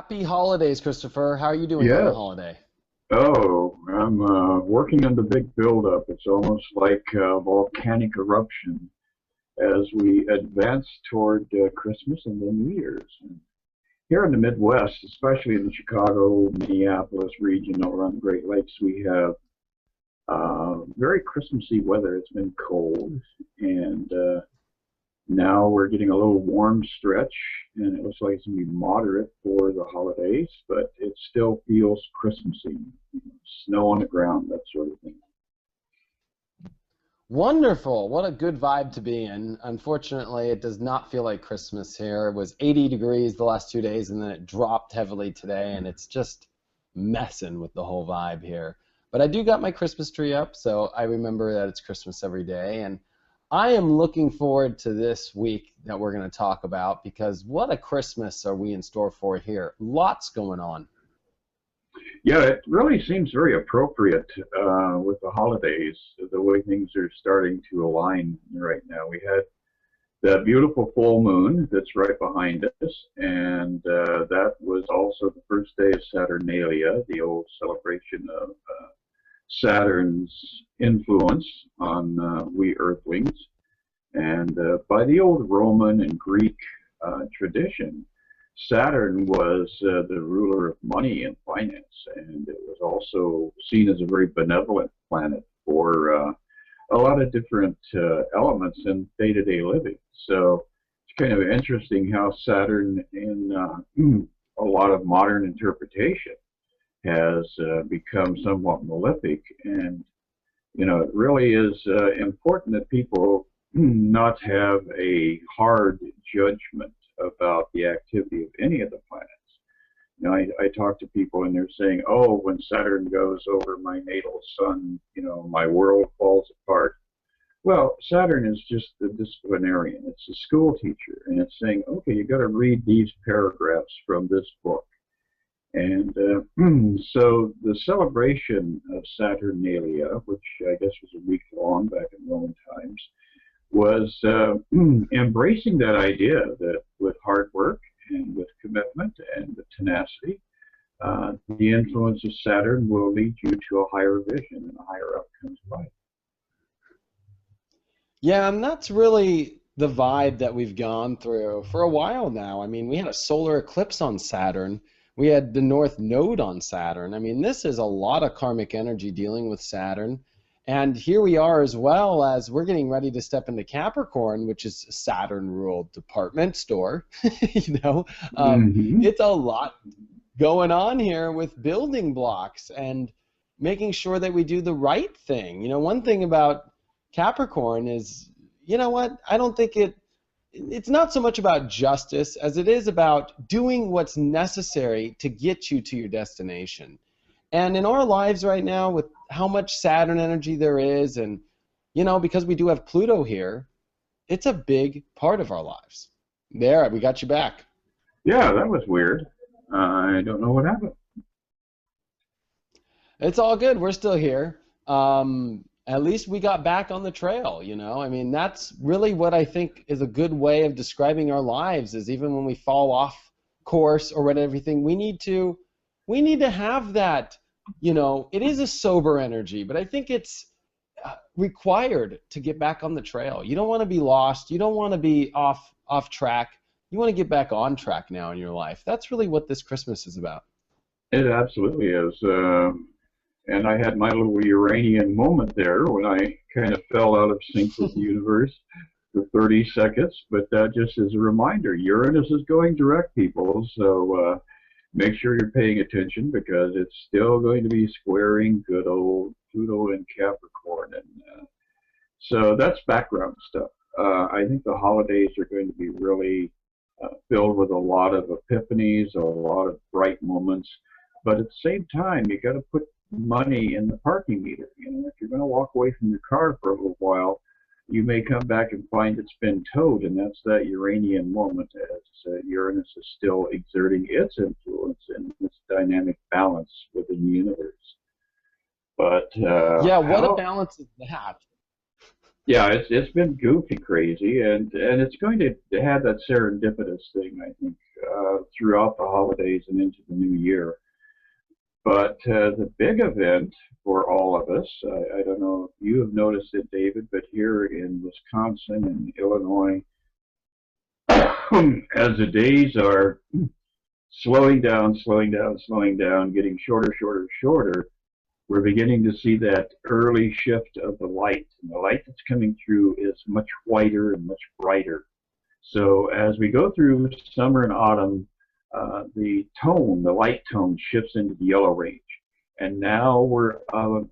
Happy holidays, Christopher. How are you doing on the Yes. holiday? Oh, I'm working on the big buildup. It's almost like volcanic eruption as we advance toward Christmas and then New Year's. And here in the Midwest, especially in the Chicago, Minneapolis region over on the Great Lakes, we have very Christmassy weather. It's been cold, and now we're getting a little warm stretch, and it looks like it's going to be moderate for the holidays, but it still feels Christmassy. Snow on the ground, that sort of thing. Wonderful. What a good vibe to be in. Unfortunately, it does not feel like Christmas here. It was 80 degrees the last 2 days, and then it dropped heavily today, and it's just messing with the whole vibe here. But I do got my Christmas tree up, so I remember that it's Christmas every day, and I am looking forward to this week that we're going to talk about because what a Christmas are we in store for here. Lots going on. Yeah, it really seems very appropriate with the holidays, the way things are starting to align right now. We had the beautiful full moon that's right behind us, and that was also the first day of Saturnalia, the old celebration of Saturn's influence on we Earthlings. And by the old Roman and Greek tradition, Saturn was the ruler of money and finance, and it was also seen as a very benevolent planet for a lot of different elements in day-to-day living. So it's kind of interesting how Saturn, in a lot of modern interpretation, has become somewhat malefic. And, it really is important that people not have a hard judgment about the activity of any of the planets. I talk to people and they're saying, oh, when Saturn goes over my natal sun, my world falls apart. Well, Saturn is just the disciplinarian. It's a school teacher, and it's saying, okay, you got to read these paragraphs from this book. And so the celebration of Saturnalia, which I guess was a week long back in Roman times, was embracing that idea that with hard work and with commitment and with tenacity, the influence of Saturn will lead you to a higher vision and a higher outcomes in life. Yeah, and that's really the vibe that we've gone through for a while now. I mean, we had a solar eclipse on Saturn. We had the North Node on Saturn. I mean, this is a lot of karmic energy dealing with Saturn. And here we are as well as we're getting ready to step into Capricorn, which is a Saturn-ruled department store. Mm-hmm. It's a lot going on here with building blocks and making sure that we do the right thing. One thing about Capricorn is, I don't think it's not so much about justice as it is about doing what's necessary to get you to your destination. And in our lives right now, with how much Saturn energy there is, and, because we do have Pluto here, it's a big part of our lives. There, we got you back. Yeah, that was weird. I don't know what happened. It's all good. We're still here. At least we got back on the trail, I mean, that's really what I think is a good way of describing our lives, is even when we fall off course or whatever, everything, we need to have that, it is a sober energy, but I think it's required to get back on the trail. You don't want to be lost. You don't want to be off track. You want to get back on track now in your life. That's really what this Christmas is about. It absolutely is. And I had my little Uranian moment there when I kind of fell out of sync with the universe for 30 seconds. But that just is a reminder. Uranus is going direct, people. So make sure you're paying attention because it's still going to be squaring good old Pluto and Capricorn. And so that's background stuff. I think the holidays are going to be really filled with a lot of epiphanies, a lot of bright moments. But at the same time, you got to put money in the parking meter. If you're going to walk away from your car for a little while, you may come back and find it's been towed, and that's that Uranian moment as Uranus is still exerting its influence in this dynamic balance within the universe. But yeah, what a balance is that? Yeah, it's been goofy crazy, and it's going to have that serendipitous thing, I think, throughout the holidays and into the new year. But the big event for all of us, I don't know if you have noticed it, David, but here in Wisconsin and Illinois, as the days are slowing down, slowing down, slowing down, getting shorter, shorter, shorter, we're beginning to see that early shift of the light. And the light that's coming through is much whiter and much brighter. So as we go through summer and autumn, the light tone shifts into the yellow range. And now we're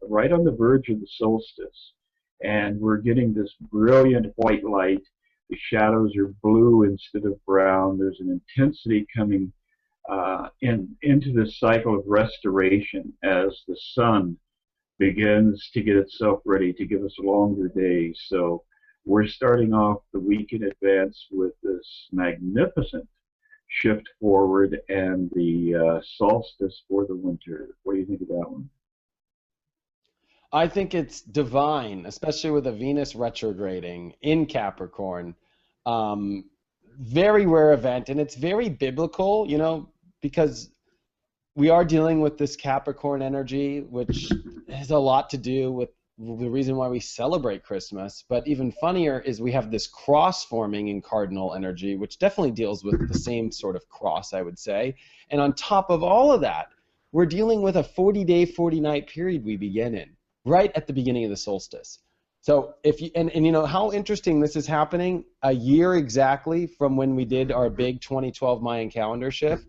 right on the verge of the solstice. And we're getting this brilliant white light. The shadows are blue instead of brown. There's an intensity coming into this cycle of restoration as the sun begins to get itself ready to give us longer days. So we're starting off the week in advance with this magnificent shift forward and the solstice for the winter. What do you think of that one? I think it's divine, especially with a Venus retrograding in Capricorn. Um, Very rare event, and it's very biblical, because we are dealing with this Capricorn energy, which has a lot to do with the reason why we celebrate Christmas. But even funnier is we have this cross forming in cardinal energy, which definitely deals with the same sort of cross, I would say. And on top of all of that, we're dealing with a 40-day, 40-night period we begin in, right at the beginning of the solstice. So if you and you know how interesting this is happening a year exactly from when we did our big 2012 Mayan calendar shift.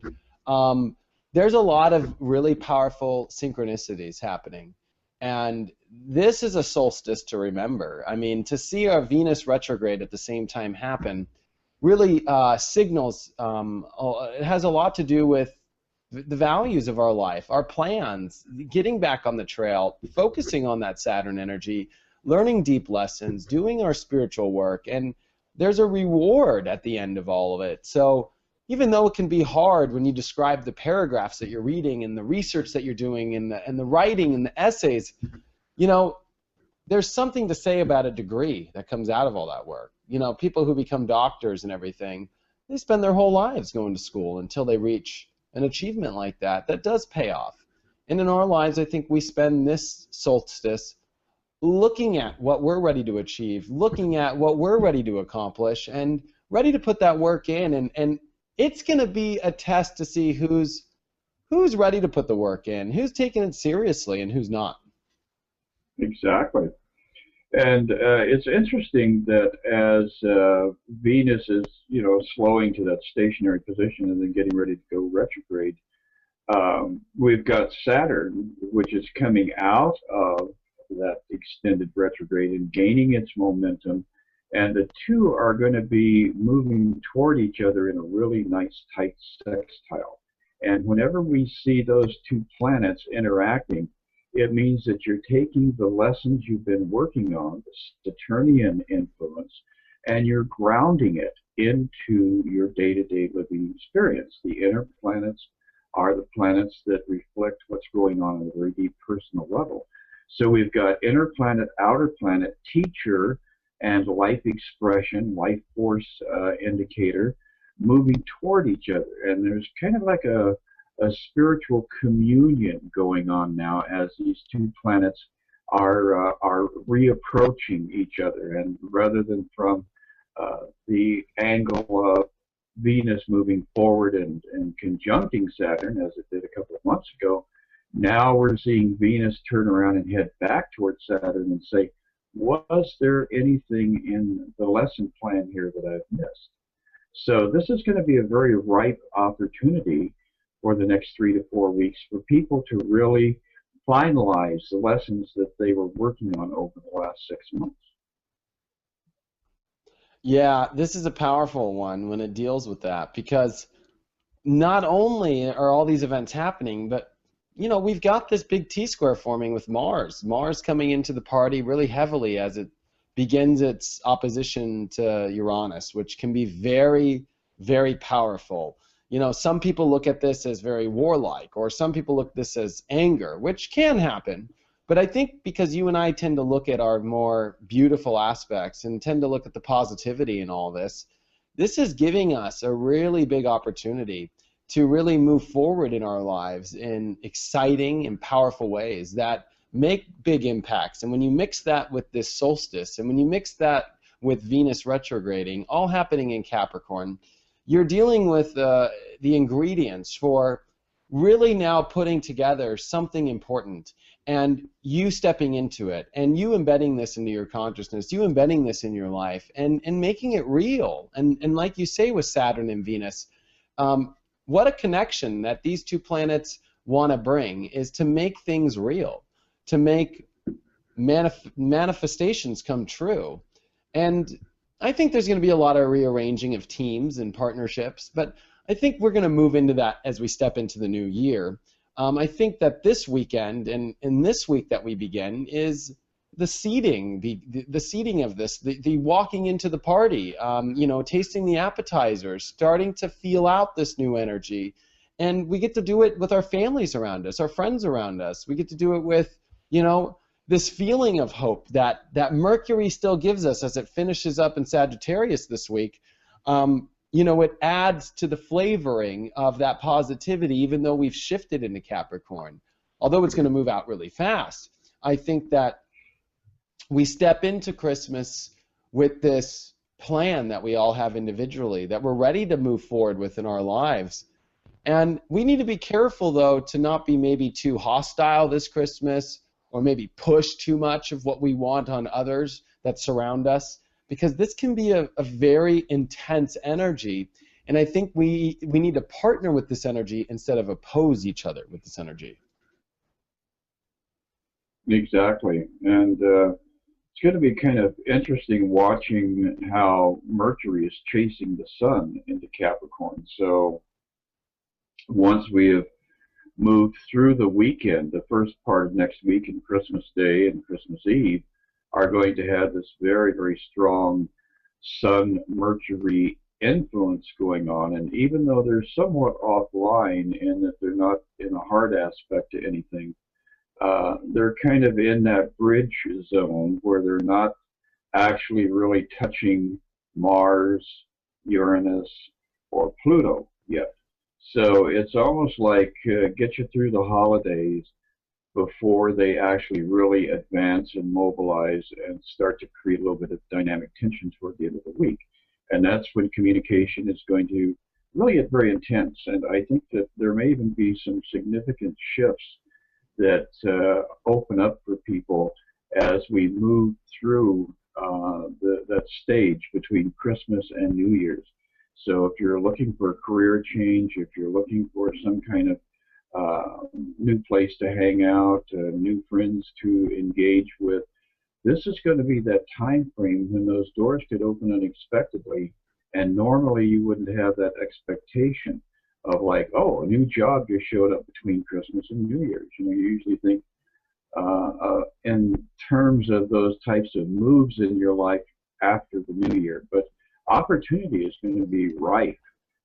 There's a lot of really powerful synchronicities happening. And this is a solstice to remember. I mean, to see our Venus retrograde at the same time happen really signals, it has a lot to do with the values of our life, our plans, getting back on the trail, focusing on that Saturn energy, learning deep lessons, doing our spiritual work, and there's a reward at the end of all of it. So even though it can be hard when you describe the paragraphs that you're reading and the research that you're doing and the writing and the essays, there's something to say about a degree that comes out of all that work. People who become doctors and everything, they spend their whole lives going to school until they reach an achievement like that. That does pay off. And in our lives, I think we spend this solstice looking at what we're ready to achieve, looking at what we're ready to accomplish, and ready to put that work in. And it's going to be a test to see who's ready to put the work in, who's taking it seriously, and who's not. Exactly. And it's interesting that as Venus is, slowing to that stationary position and then getting ready to go retrograde, we've got Saturn, which is coming out of that extended retrograde and gaining its momentum. And the two are going to be moving toward each other in a really nice, tight sextile. And whenever we see those two planets interacting, it means that you're taking the lessons you've been working on, the Saturnian influence, and you're grounding it into your day-to-day living experience. The inner planets are the planets that reflect what's going on a very deep personal level. So we've got inner planet, outer planet, teacher, and life expression, life force indicator moving toward each other. And there's kind of like a spiritual communion going on now as these two planets are reapproaching each other. And rather than from the angle of Venus moving forward and conjuncting Saturn, as it did a couple of months ago, now we're seeing Venus turn around and head back towards Saturn and say, was there anything in the lesson plan here that I've missed? So this is going to be a very ripe opportunity for the next 3 to 4 weeks for people to really finalize the lessons that they were working on over the last 6 months. Yeah, this is a powerful one when it deals with that, because not only are all these events happening, but we've got this big T-square forming with Mars. Mars coming into the party really heavily as it begins its opposition to Uranus, which can be very, very powerful. Some people look at this as very warlike, or some people look at this as anger, which can happen. But I think because you and I tend to look at our more beautiful aspects and tend to look at the positivity in all this, this is giving us a really big opportunity to really move forward in our lives in exciting and powerful ways that make big impacts. And when you mix that with this solstice, and when you mix that with Venus retrograding, all happening in Capricorn, you're dealing with the ingredients for really now putting together something important, and you stepping into it, and you embedding this into your consciousness, you embedding this in your life, and making it real. And like you say with Saturn and Venus, what a connection that these two planets want to bring is to make things real, to make manifestations come true. And I think there's going to be a lot of rearranging of teams and partnerships, but I think we're going to move into that as we step into the new year. I think that this weekend and in this week that we begin is the seeding, the seeding of this, the walking into the party, you know, tasting the appetizers, starting to feel out this new energy. And we get to do it with our families around us, our friends around us. We get to do it with, you know, this feeling of hope that Mercury still gives us as it finishes up in Sagittarius this week. You know, it adds to the flavoring of that positivity, even though we've shifted into Capricorn. Although it's going to move out really fast, I think that we step into Christmas with this plan that we all have individually, that we're ready to move forward with in our lives. And we need to be careful, though, to not be maybe too hostile this Christmas, or maybe push too much of what we want on others that surround us, because this can be a very intense energy, and I think we need to partner with this energy instead of oppose each other with this energy. Exactly, and it's going to be kind of interesting watching how Mercury is chasing the Sun into Capricorn. So once we have moved through the weekend, the first part of next week and Christmas Day and Christmas Eve are going to have this very, very strong Sun-Mercury influence going on. And even though they're somewhat offline in that they're not in a hard aspect to anything, they're kind of in that bridge zone where they're not actually really touching Mars, Uranus, or Pluto yet. So it's almost like get you through the holidays before they actually really advance and mobilize and start to create a little bit of dynamic tension toward the end of the week. And that's when communication is going to really get very intense. And I think that there may even be some significant shifts that open up for people as we move through that stage between Christmas and New Year's. So if you're looking for a career change, if you're looking for some kind of new place to hang out, new friends to engage with, this is going to be that time frame when those doors could open unexpectedly, and normally you wouldn't have that expectation of like, oh, a new job just showed up between Christmas and New Year's. You know, you usually think in terms of those types of moves in your life after the New Year, but opportunity is going to be rife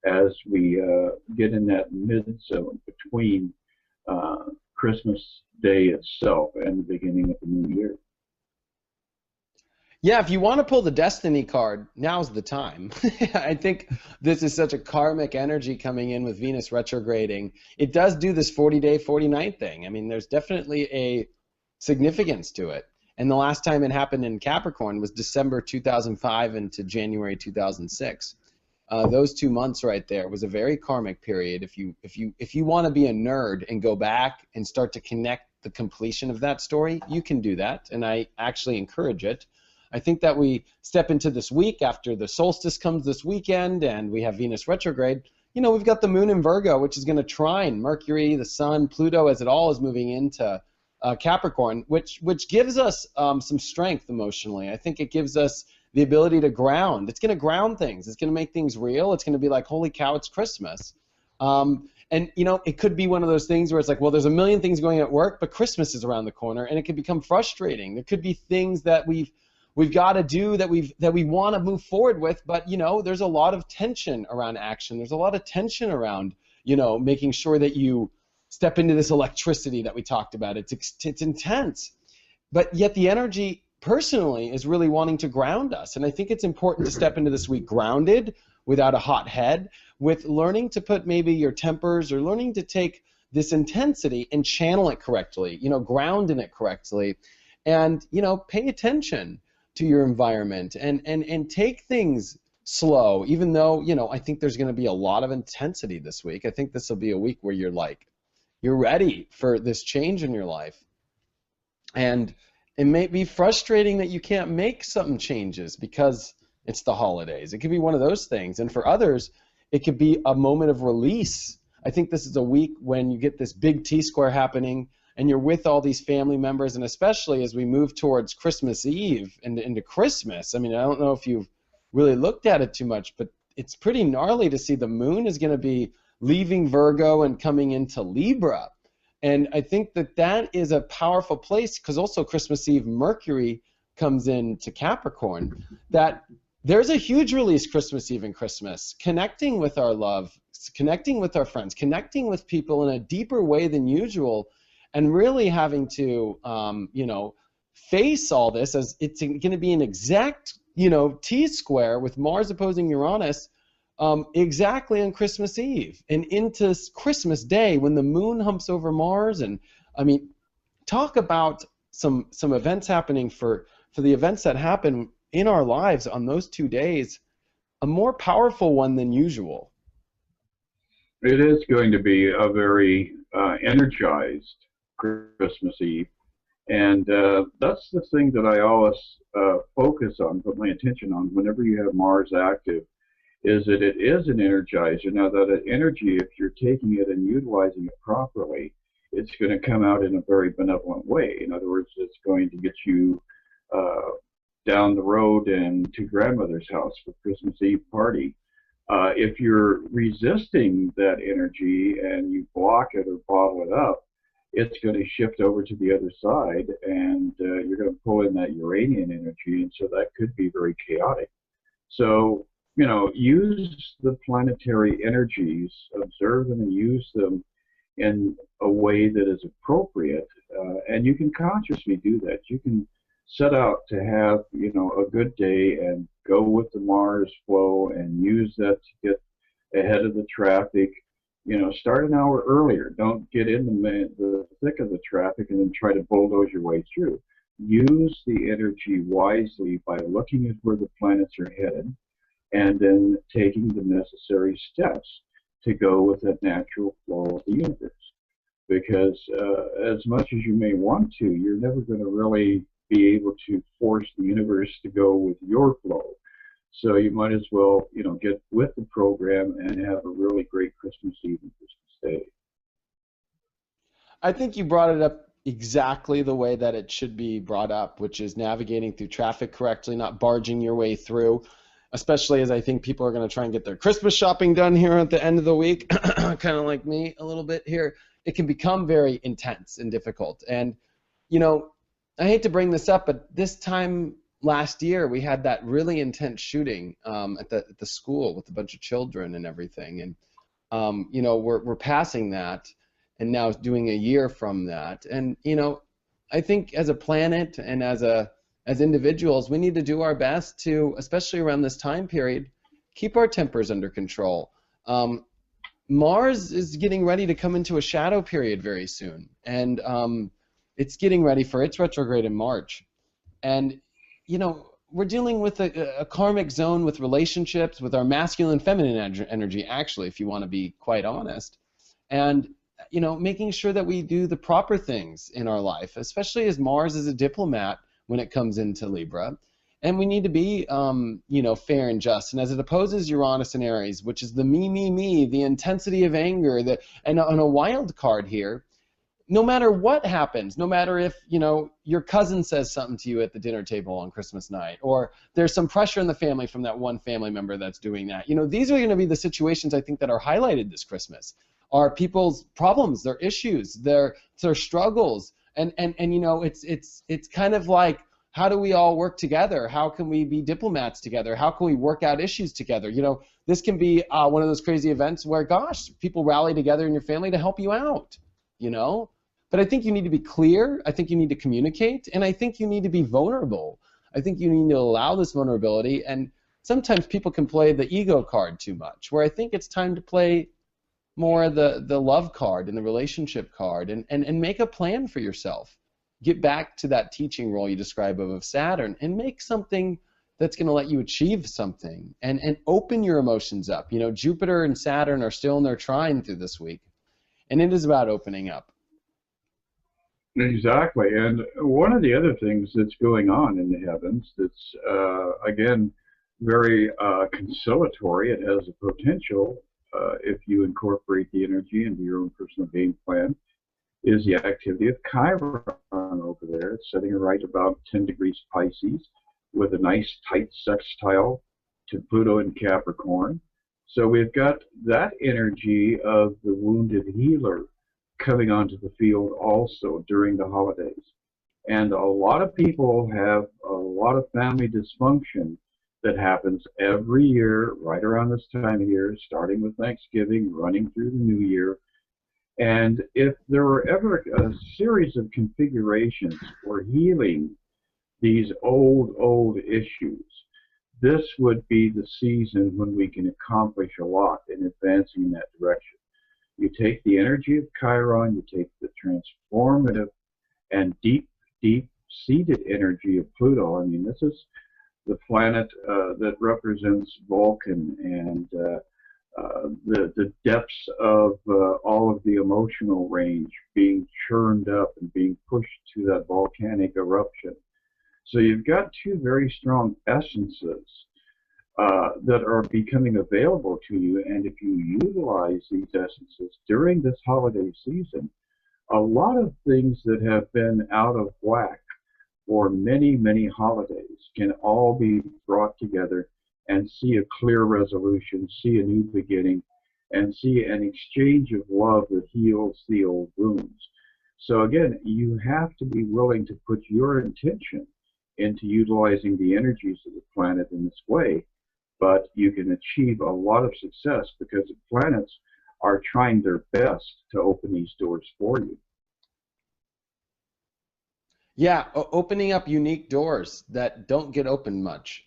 as we get in that mid-zone between Christmas Day itself and the beginning of the new year. Yeah, if you want to pull the Destiny card, now's the time. I think this is such a karmic energy coming in with Venus retrograding. It does do this 40-day, 40-night thing. I mean, there's definitely a significance to it. And the last time it happened in Capricorn was December 2005 into January 2006. Those 2 months right there was a very karmic period. If you want to be a nerd and go back and start to connect the completion of that story, you can do that, and I actually encourage it. I think that we step into this week after the solstice comes this weekend, and we have Venus retrograde. You know, we've got the moon in Virgo, which is going to trine Mercury, the Sun, Pluto, as it all is moving into Capricorn, which gives us some strength emotionally. I think it gives us the ability to ground. It's going to ground things. It's going to make things real. It's going to be like, holy cow, it's Christmas. And, you know, it could be one of those things where it's like, well, there's a million things going at work, but Christmas is around the corner, and it could become frustrating. There could be things that we've got to do that we want to move forward with, but, you know, there's a lot of tension around action. There's a lot of tension around, you know, making sure that you step into this electricity that we talked about. It's intense, but yet the energy personally is really wanting to ground us. And I think it's important to step into this week grounded, without a hot head, with learning to put maybe your tempers, or learning to take this intensity and channel it correctly, ground in it correctly, and, pay attention to your environment, and take things slow, even though, I think there's going to be a lot of intensity this week. I think this will be a week where you're ready for this change in your life. And it may be frustrating that you can't make some changes because it's the holidays. It could be one of those things. And for others, it could be a moment of release. I think this is a week when you get this big T-square happening, and you're with all these family members, and especially as we move towards Christmas Eve and into Christmas. I mean, I don't know if you've really looked at it too much, but it's pretty gnarly to see the moon is going to be leaving Virgo and coming into Libra. And I think that is a powerful place, because also Christmas Eve, Mercury comes into Capricorn, that there's a huge release Christmas Eve and Christmas, connecting with our love, connecting with our friends, connecting with people in a deeper way than usual, and really having to, face all this, as it's going to be an exact, T-square with Mars opposing Uranus, exactly on Christmas Eve and into Christmas Day when the moon humps over Mars. And I mean, talk about some events happening for the events that happen in our lives on those 2 days, a more powerful one than usual. It is going to be a very energized Christmas Eve, and that's the thing that I always focus on, put my attention on whenever you have Mars active, is that it is an energizer. Now, that energy, if you're taking it and utilizing it properly, it's going to come out in a very benevolent way. In other words, it's going to get you down the road and to grandmother's house for Christmas Eve party. If you're resisting that energy and you block it or bottle it up, it's going to shift over to the other side, and you're going to pull in that Uranian energy, and so that could be very chaotic. So, use the planetary energies, observe them and use them in a way that is appropriate, and you can consciously do that. You can set out to have, a good day and go with the Mars flow and use that to get ahead of the traffic. Start an hour earlier. Don't get in the thick of the traffic and then try to bulldoze your way through. Use the energy wisely by looking at where the planets are headed and then taking the necessary steps to go with that natural flow of the universe. Because as much as you may want to, you're never going to really be able to force the universe to go with your flow. So you might as well, get with the program and have a really great Christmas Eve and Christmas Day. I think you brought it up exactly the way that it should be brought up, which is navigating through traffic correctly, not barging your way through, especially as I think people are going to try and get their Christmas shopping done here at the end of the week, kind of like me a little bit here. It can become very intense and difficult. And, I hate to bring this up, but this time last year we had that really intense shooting at the school with a bunch of children and everything. And, we're passing that and now doing a year from that. And, I think as a planet and as individuals, we need to do our best to, especially around this time period, keep our tempers under control. Mars is getting ready to come into a shadow period very soon, and it's getting ready for its retrograde in March. And, we're dealing with a karmic zone with relationships, with our masculine feminine energy, actually, if you want to be quite honest. And, making sure that we do the proper things in our life, especially as Mars is a diplomat when it comes into Libra. And we need to be, fair and just. And as it opposes Uranus and Aries, which is the me, the intensity of anger, and on a wild card here, no matter what happens, no matter if, your cousin says something to you at the dinner table on Christmas night, or there's some pressure in the family from that one family member that's doing that, these are going to be the situations I think that are highlighted this Christmas, are people's problems, their issues, their struggles, and it's kind of like, how do we all work together? How can we be diplomats together? How can we work out issues together? This can be one of those crazy events where, gosh, people rally together in your family to help you out. you know? But I think you need to be clear. I think you need to communicate. And I think you need to be vulnerable. I think you need to allow this vulnerability. And sometimes people can play the ego card too much, where I think it's time to play more the love card and the relationship card, and make a plan for yourself. Get back to that teaching role you describe of Saturn, and make something that's going to let you achieve something, and open your emotions up. You know, Jupiter and Saturn are still in their trine through this week, and it is about opening up. Exactly. And one of the other things that's going on in the heavens that's, again, very conciliatory, it has a potential, if you incorporate the energy into your own personal game plan, is the activity of Chiron over there. It's sitting right about 10 degrees Pisces with a nice tight sextile to Pluto in Capricorn. So we've got that energy of the wounded healer coming onto the field also during the holidays. And a lot of people have a lot of family dysfunction that happens every year right around this time of year, starting with Thanksgiving, running through the New Year. And if there were ever a series of configurations for healing these old issues, this would be the season when we can accomplish a lot in advancing in that direction. You take the energy of Chiron, you take the transformative and deep-seated energy of Pluto. I mean, this is the planet that represents Vulcan and the depths of all of the emotional range being churned up and being pushed to that volcanic eruption. So you've got two very strong essences that are becoming available to you, and if you utilize these essences during this holiday season, a lot of things that have been out of whack for many holidays can all be brought together and see a clear resolution, see a new beginning, and see an exchange of love that heals the old wounds. So again, you have to be willing to put your intention into utilizing the energies of the planet in this way, but you can achieve a lot of success because the planets are trying their best to open these doors for you. Yeah, opening up unique doors that don't get opened much.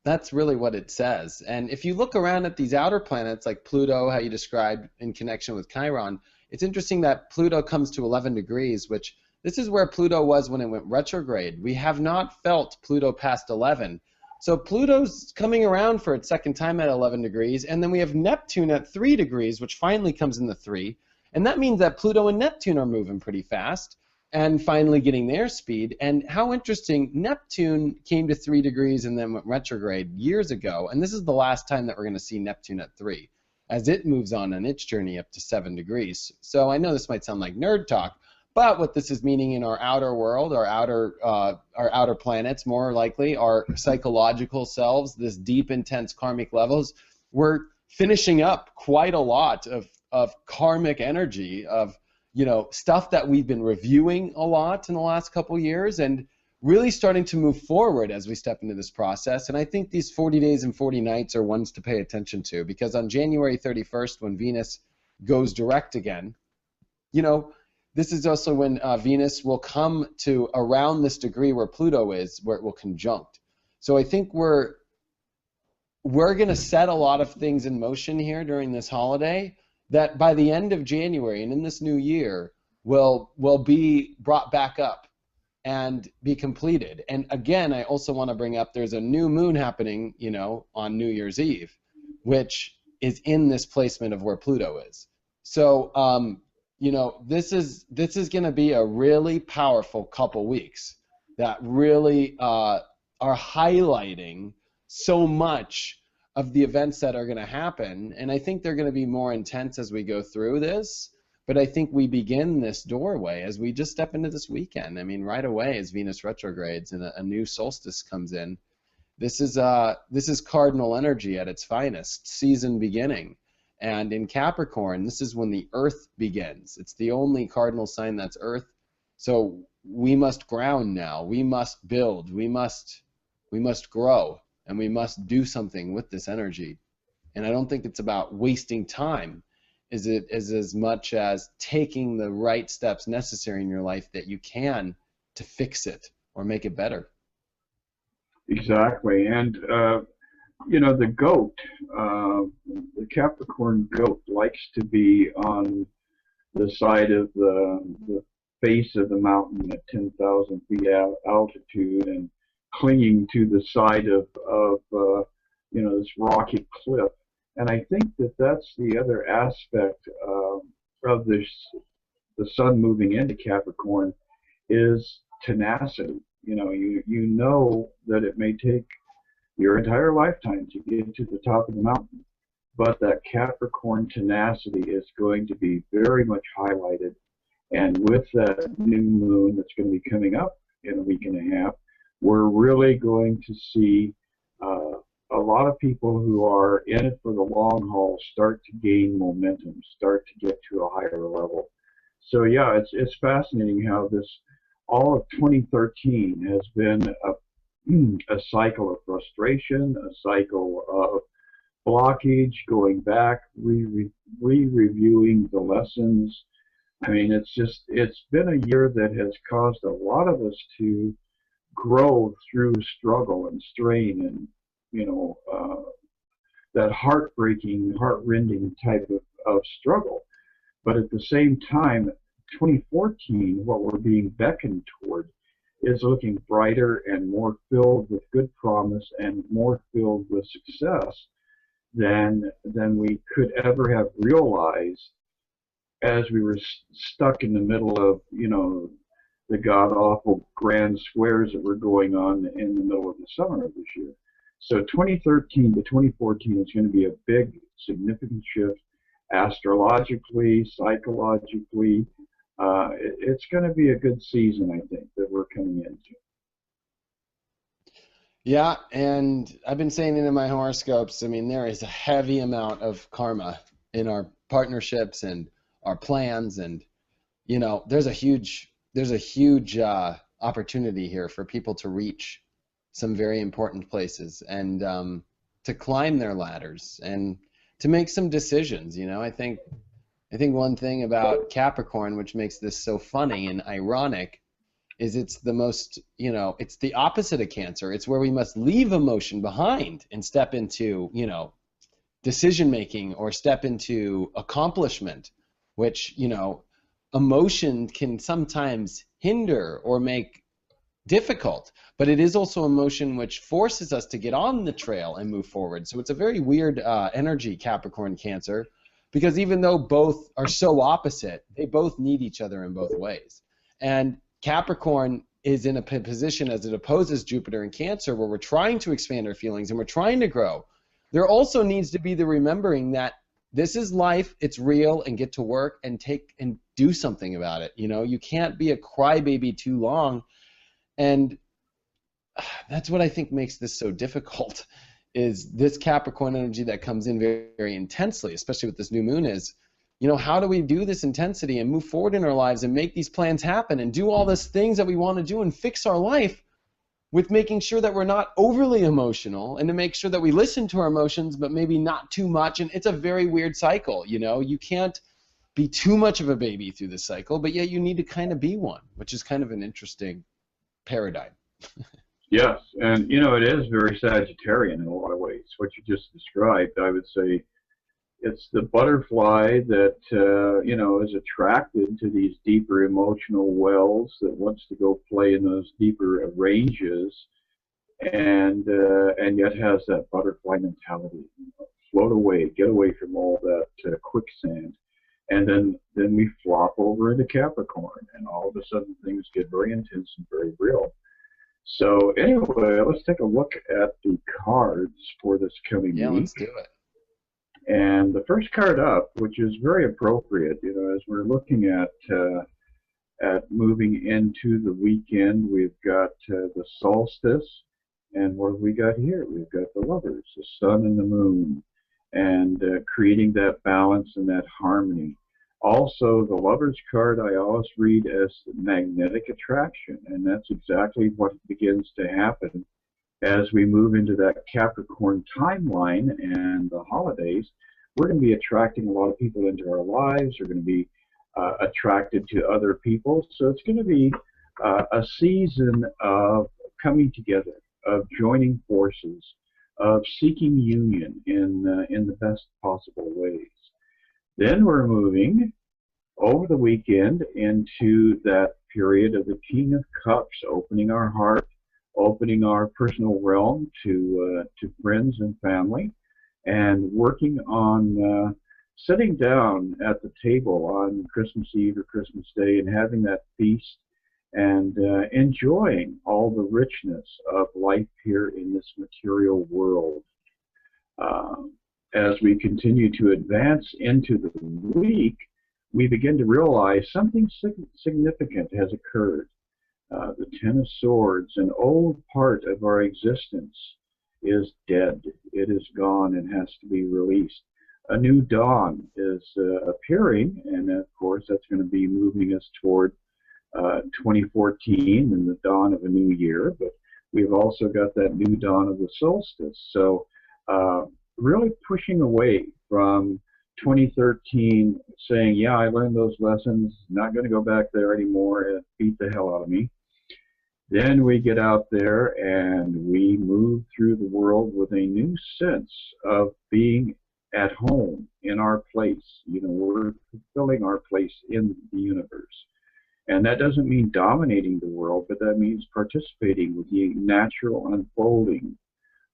That's really what it says. And if you look around at these outer planets like Pluto, how you described in connection with Chiron, it's interesting that Pluto comes to 11 degrees, which this is where Pluto was when it went retrograde. We have not felt Pluto past 11. So Pluto's coming around for its second time at 11 degrees, and then we have Neptune at 3 degrees, which finally comes into 3. And that means that Pluto and Neptune are moving pretty fast and finally getting their speed. And how interesting, Neptune came to 3 degrees and then went retrograde years ago, and this is the last time that we're going to see Neptune at 3, as it moves on its journey up to 7 degrees. So I know this might sound like nerd talk, but what this is meaning in our outer world, our outer planets, more likely, our psychological selves, this deep, intense karmic levels, we're finishing up quite a lot of karmic energy, of stuff that we've been reviewing a lot in the last couple years, and really starting to move forward as we step into this process. And I think these 40 days and 40 nights are ones to pay attention to, because on January 31st, when Venus goes direct again, this is also when Venus will come to around this degree where Pluto is, where it will conjunct. So I think we're going to set a lot of things in motion here during this holiday that by the end of January and in this new year will be brought back up and be completed. And again, I also want to bring up there's a new moon happening, on New Year's Eve, which is in this placement of where Pluto is. So this is going to be a really powerful couple weeks that really are highlighting so much of the events that are going to happen, and I think they're going to be more intense as we go through this, but I think we begin this doorway as we just step into this weekend. I mean, right away as Venus retrogrades and a new solstice comes in, this is cardinal energy at its finest, season beginning. And in Capricorn, this is when the Earth begins. It's the only cardinal sign that's Earth. So we must ground now. We must build. We must grow. And we must do something with this energy. And I don't think it's about wasting time. is as much as taking the right steps necessary in your life that you can to fix it or make it better. Exactly. And you know, the goat, the Capricorn goat likes to be on the side of the face of the mountain at 10,000 feet altitude and clinging to the side of you know, this rocky cliff. And I think that that's the other aspect of this, the sun moving into Capricorn, is tenacity. You know, you know that it may take your entire lifetime to get to the top of the mountain, but that Capricorn tenacity is going to be very much highlighted. And with that new moon that's going to be coming up in a week and a half, we're really going to see a lot of people who are in it for the long haul start to gain momentum, start to get to a higher level. So yeah, it's fascinating how this all of 2013 has been a cycle of frustration, a cycle of blockage, going back, re-reviewing the lessons. I mean, it's been a year that has caused a lot of us to grow through struggle and strain and, you know, that heartbreaking, heartrending type of struggle. But at the same time, 2014, what we're being beckoned toward is looking brighter and more filled with good promise and more filled with success than we could ever have realized as we were stuck in the middle of, you know, the god awful grand squares that were going on in the middle of the summer of this year. So 2013 to 2014 is going to be a big, significant shift astrologically, psychologically. It's going to be a good season, I think, that we're coming into. Yeah, and I've been saying it in my horoscopes. I mean, there is a heavy amount of karma in our partnerships and our plans, and you know, there's a huge opportunity here for people to reach some very important places and to climb their ladders and to make some decisions. You know, I think one thing about Capricorn, which makes this so funny and ironic, is it's the most, you know, it's the opposite of Cancer. It's where we must leave emotion behind and step into, you know, decision making or step into accomplishment, which, you know, emotion can sometimes hinder or make difficult, but it is also emotion which forces us to get on the trail and move forward. So it's a very weird energy, Capricorn Cancer, because even though both are so opposite, they both need each other in both ways. And Capricorn is in a position as it opposes Jupiter and Cancer, where we're trying to expand our feelings and we're trying to grow. There also needs to be the remembering that this is life, it's real, and get to work and take and do something about it. You know, you can't be a crybaby too long, and that's what I think makes this so difficult. Is this Capricorn energy that comes in very, very intensely, especially with this new moon, is, you know, how do we do this intensity and move forward in our lives and make these plans happen and do all these things that we want to do and fix our life with making sure that we're not overly emotional and to make sure that we listen to our emotions but maybe not too much. And it's a very weird cycle, you know. You can't be too much of a baby through this cycle, but yet you need to kind of be one, which is kind of an interesting paradigm. Yes, and you know, it is very Sagittarian in a lot of ways. What you just described, I would say, it's the butterfly that you know, is attracted to these deeper emotional wells, that wants to go play in those deeper ranges, and yet has that butterfly mentality. You know, float away, get away from all that quicksand, and then we flop over into Capricorn, and all of a sudden things get very intense and very real. So anyway, let's take a look at the cards for this coming week. Yeah, let's do it. And the first card up, which is very appropriate, you know, as we're looking at moving into the weekend, we've got the solstice, and what have we got here? We've got the lovers, the sun and the moon, and creating that balance and that harmony. Also, the Lovers card I always read as magnetic attraction, and that's exactly what begins to happen as we move into that Capricorn timeline and the holidays. we're going to be attracting a lot of people into our lives. We're going to be attracted to other people. So it's going to be a season of coming together, of joining forces, of seeking union in the best possible ways. Then we're moving over the weekend into that period of the King of Cups, opening our heart, opening our personal realm to friends and family, and working on sitting down at the table on Christmas Eve or Christmas Day and having that feast and enjoying all the richness of life here in this material world. As we continue to advance into the week, we begin to realize something significant has occurred. The Ten of Swords, an old part of our existence, is dead. It is gone and has to be released. A new dawn is appearing, and of course that's going to be moving us toward 2014 and the dawn of a new year, but we've also got that new dawn of the solstice. So really pushing away from 2013 saying, yeah, I learned those lessons, not going to go back there anymore, it beat the hell out of me. Then we get out there and we move through the world with a new sense of being at home in our place. You know, we're fulfilling our place in the universe. And that doesn't mean dominating the world, but that means participating with the natural unfolding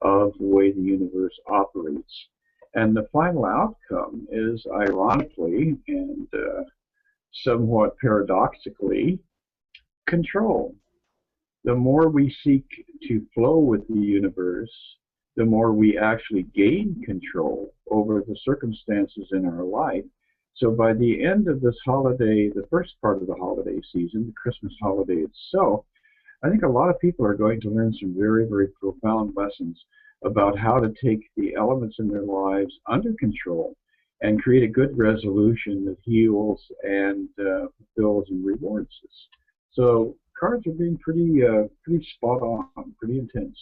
of the way the universe operates. And the final outcome is, ironically and somewhat paradoxically, control. The more we seek to flow with the universe, the more we actually gain control over the circumstances in our life. So by the end of this holiday, the first part of the holiday season, the Christmas holiday itself, I think a lot of people are going to learn some very, very profound lessons about how to take the elements in their lives under control and create a good resolution that heals and fulfills and rewards us. So cards are being pretty spot on, pretty intense.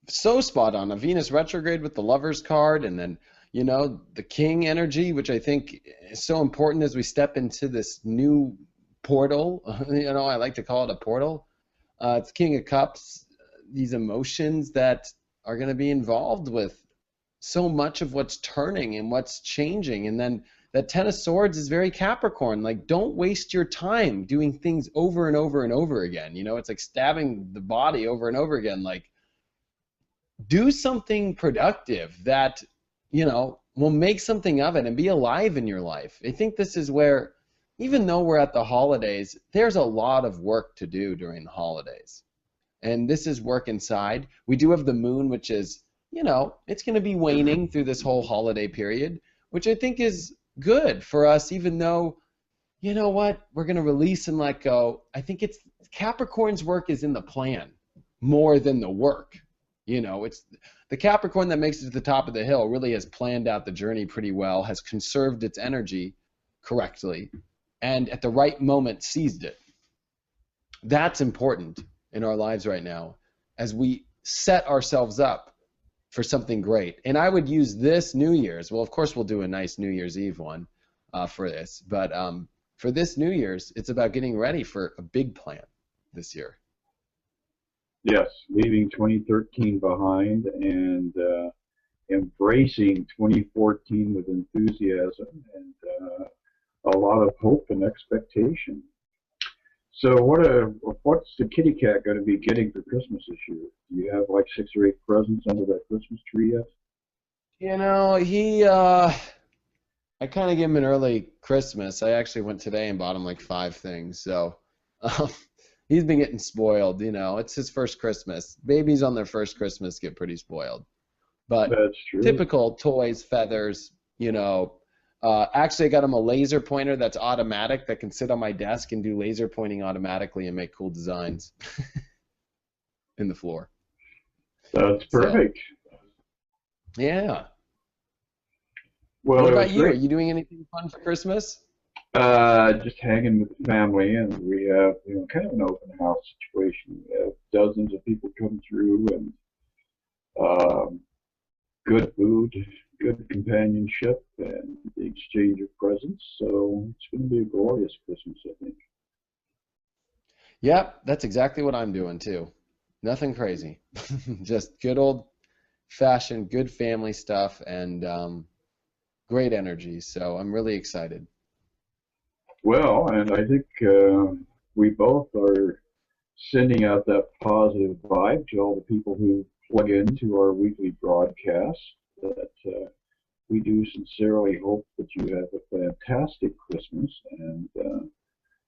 So spot on. A Venus retrograde with the Lovers card, and then, you know, the King energy, which I think is so important as we step into this new portal. You know, I like to call it a portal. It's King of Cups, these emotions that are going to be involved with so much of what's turning and what's changing. And then that Ten of Swords is very Capricorn. Like, don't waste your time doing things over and over and over again. You know, it's like stabbing the body over and over again. Like, do something productive that, you know, will make something of it and be alive in your life. I think this is where, even though we're at the holidays, there's a lot of work to do during the holidays. And this is work inside. We do have the moon, which is, you know, it's going to be waning through this whole holiday period, which I think is good for us, even though, you know what, we're going to release and let go. I think it's Capricorn's work is in the plan more than the work. You know, it's the Capricorn that makes it to the top of the hill really has planned out the journey pretty well, has conserved its energy correctly, and at the right moment seized it. That's important in our lives right now as we set ourselves up for something great. And I would use this New Year's, well, of course we'll do a nice New Year's Eve one for this, but for this New Year's, it's about getting ready for a big plan this year. Yes, leaving 2013 behind and embracing 2014 with enthusiasm and a lot of hope and expectation. So what's the kitty cat going to be getting for Christmas this year? Do you have like 6 or 8 presents under that Christmas tree yet? You know, I kind of gave him an early Christmas. I actually went today and bought him like 5 things. So he's been getting spoiled, you know. It's his first Christmas. Babies on their first Christmas get pretty spoiled. But that's true. Typical toys, feathers, you know. Actually, I got him a laser pointer that's automatic that can sit on my desk and do laser pointing automatically and make cool designs in the floor. That's perfect. So, yeah. Well, what about you? Are you doing anything fun for Christmas? Just hanging with the family, and we have, you know, kind of an open house situation. We have dozens of people come through, and good food, good companionship and the exchange of presents. So it's going to be a glorious Christmas, I think. Yep, that's exactly what I'm doing too. Nothing crazy. Just good old fashioned, good family stuff and great energy. So I'm really excited. Well, and I think we both are sending out that positive vibe to all the people who plug into our weekly broadcast. That we do sincerely hope that you have a fantastic Christmas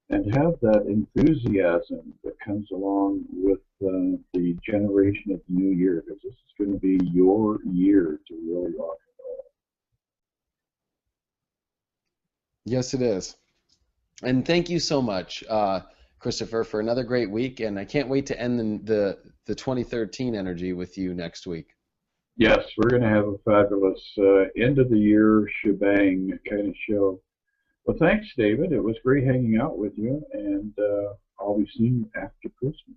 and have that enthusiasm that comes along with the generation of the new year, because this is going to be your year to really rock. Yes, it is. And thank you so much, Christopher, for another great week. And I can't wait to end the 2013 energy with you next week. Yes, we're going to have a fabulous end of the year shebang kind of show. Well, thanks, David. It was great hanging out with you, and I'll be seeing you after Christmas.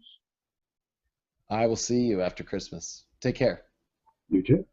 I will see you after Christmas. Take care. You too.